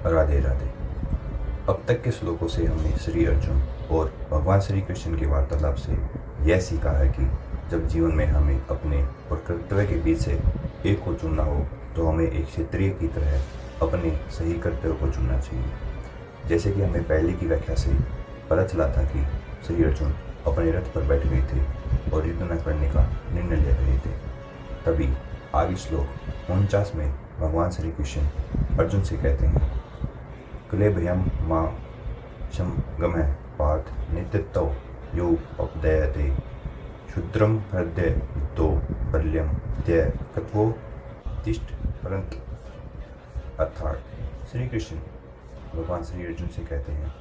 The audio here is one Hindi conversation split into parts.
राधे राधे। अब तक के श्लोकों से हमने श्री अर्जुन और भगवान श्री कृष्ण के वार्तालाप से यह सीखा है कि जब जीवन में हमें अपने और कर्तव्य के बीच से एक को चुनना हो तो हमें एक क्षत्रिय की तरह अपने सही कर्तव्य को चुनना चाहिए। जैसे कि हमें पहले की व्याख्या से पता चला था कि श्री अर्जुन अपने रथ पर बैठ गए थे और युद्ध न करने का निर्णय ले रहे थे। तभी आगे श्लोक 49 में भगवान श्री कृष्ण अर्जुन से कहते हैं, क्लेभयम मां शमगमः पार्थ नित्यतो यो अपदयते क्षुद्रम हृदय तो बल्यम त्यय कत्वो तिष्ठ परंत। अर्थात श्री कृष्ण भगवान श्री अर्जुन से कहते हैं,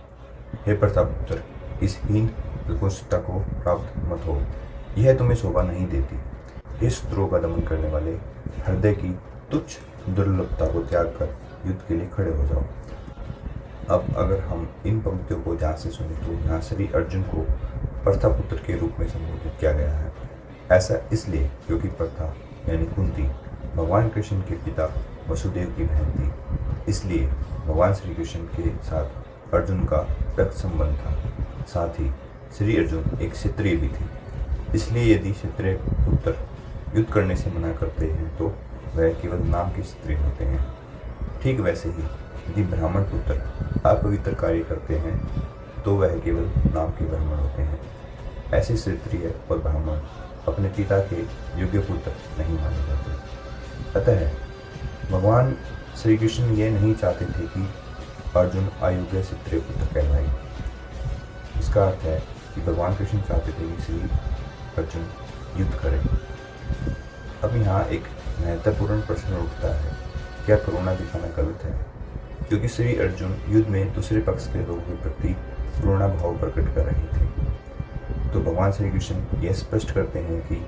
हे प्रतापपुत्र, इस हीन प्रकोष्ठता को प्राप्त मत हो, यह तुम्हें शोभा नहीं देती। हे शत्रुओं का दमन करने वाले, हृदय की तुच्छ दुर्लभता को त्याग कर युद्ध के लिए खड़े हो जाओ। अब अगर हम इन पंक्तियों को ध्यान से सुने तो यहाँ श्री अर्जुन को प्रथापुत्र के रूप में संबोधित किया गया है। ऐसा इसलिए क्योंकि प्रथा यानी कुंती भगवान कृष्ण के पिता वसुदेव की बहन थी, इसलिए भगवान श्री कृष्ण के साथ अर्जुन का रक्त संबंध था। साथ ही श्री अर्जुन एक क्षत्रिय भी थे, इसलिए यदि क्षत्रिय पुत्र युद्ध करने से मना करते हैं तो वह केवल नाम के क्षत्रिय होते हैं। ठीक वैसे ही यदि ब्राह्मण पुत्र अपवित्र कार्य करते हैं तो वह केवल नाम के ब्राह्मण होते हैं। ऐसे क्षत्रिय और ब्राह्मण अपने पिता के योग्य पुत्र नहीं माने जाते। अतः भगवान श्री कृष्ण ये नहीं चाहते थे कि अर्जुन अयोग्य क्षत्रिय पुत्र कहलाए। इसका अर्थ है कि भगवान कृष्ण चाहते थे कि श्री अर्जुन युद्ध करें। अब यहाँ एक महत्वपूर्ण प्रश्न उठता है, क्या करुणा दिखाना गलत है? क्योंकि श्री अर्जुन युद्ध में दूसरे पक्ष के लोगों के प्रति करुणा भाव प्रकट कर रहे थे। तो भगवान श्री कृष्ण यह स्पष्ट करते हैं कि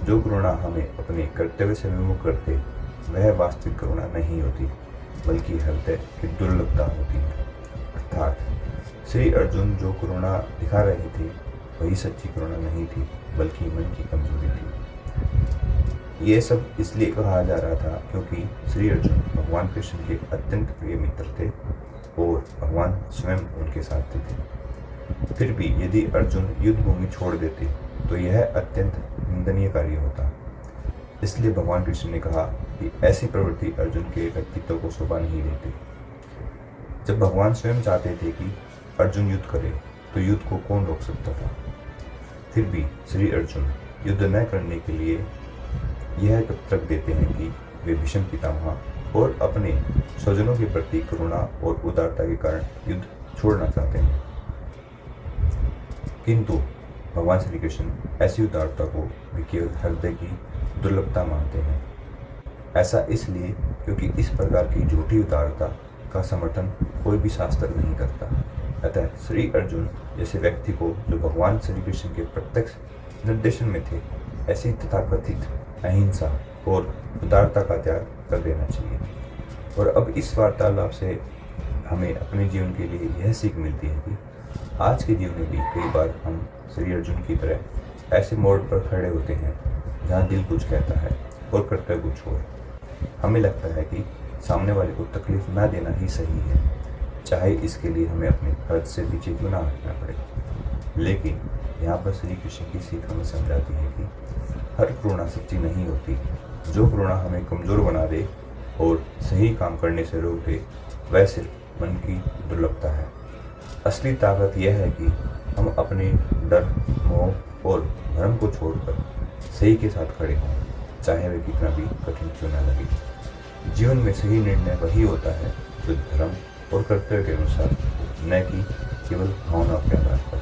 जो करुणा हमें अपने कर्तव्य से विमुख करते वह वास्तविक करुणा नहीं होती, बल्कि हृदय की दुर्लभता होती है। अर्थात श्री अर्जुन जो करुणा दिखा रहे थे वही सच्ची करुणा नहीं थी, बल्कि मन की कमजोरी थी। ये सब इसलिए कहा जा रहा था क्योंकि श्री अर्जुन भगवान कृष्ण के अत्यंत प्रिय मित्र थे और भगवान स्वयं उनके साथ थे। फिर भी यदि अर्जुन युद्ध भूमि छोड़ देते तो यह अत्यंत निंदनीय कार्य होता। इसलिए भगवान कृष्ण ने कहा कि ऐसी प्रवृत्ति अर्जुन के व्यक्तित्व को शोभा नहीं देती। जब भगवान स्वयं चाहते थे कि अर्जुन युद्ध करे तो युद्ध को कौन रोक सकता था? फिर भी श्री अर्जुन युद्ध न करने के लिए यह तर्क देते हैं कि वे भीष्म पितामह और अपने स्वजनों के प्रति करुणा और उदारता के कारण युद्ध छोड़ना चाहते हैं। किंतु भगवान श्री कृष्ण ऐसी उदारता को भी केवल हृदय की दुर्लभता मानते हैं। ऐसा इसलिए क्योंकि इस प्रकार की झूठी उदारता का समर्थन कोई भी शास्त्र नहीं करता। अतः श्री अर्जुन जैसे व्यक्ति को जो भगवान श्री कृष्ण के प्रत्यक्ष निर्देशन में थे, ऐसी तथाकथित अहिंसा और उदारता का त्याग कर देना चाहिए। और अब इस वार्तालाप से हमें अपने जीवन के लिए यह सीख मिलती है कि आज के जीवन में भी कई बार हम श्री अर्जुन की तरह ऐसे मोड़ पर खड़े होते हैं जहाँ दिल कुछ कहता है और कर्तव्य कुछ और। हमें लगता है कि सामने वाले को तकलीफ ना देना ही सही है, चाहे इसके लिए हमें अपने फर्ज से पीछे क्यों ना हटना पड़े। लेकिन यहाँ पर श्री कृष्ण की सीख हमें समझाती है कि हर करुणा सच्ची नहीं होती। जो करुणा हमें कमज़ोर बना दे और सही काम करने से रोक दे वह सिर्फ मन की दुर्लभता है। असली ताकत यह है कि हम अपने डर, मोह और भ्रम को छोड़कर सही के साथ खड़े हों, चाहे वह कितना भी कठिन क्यों न लगे। जीवन में सही निर्णय वही होता है जो धर्म और कर्तव्य के अनुसार, न कि केवल भावना के आधार पर।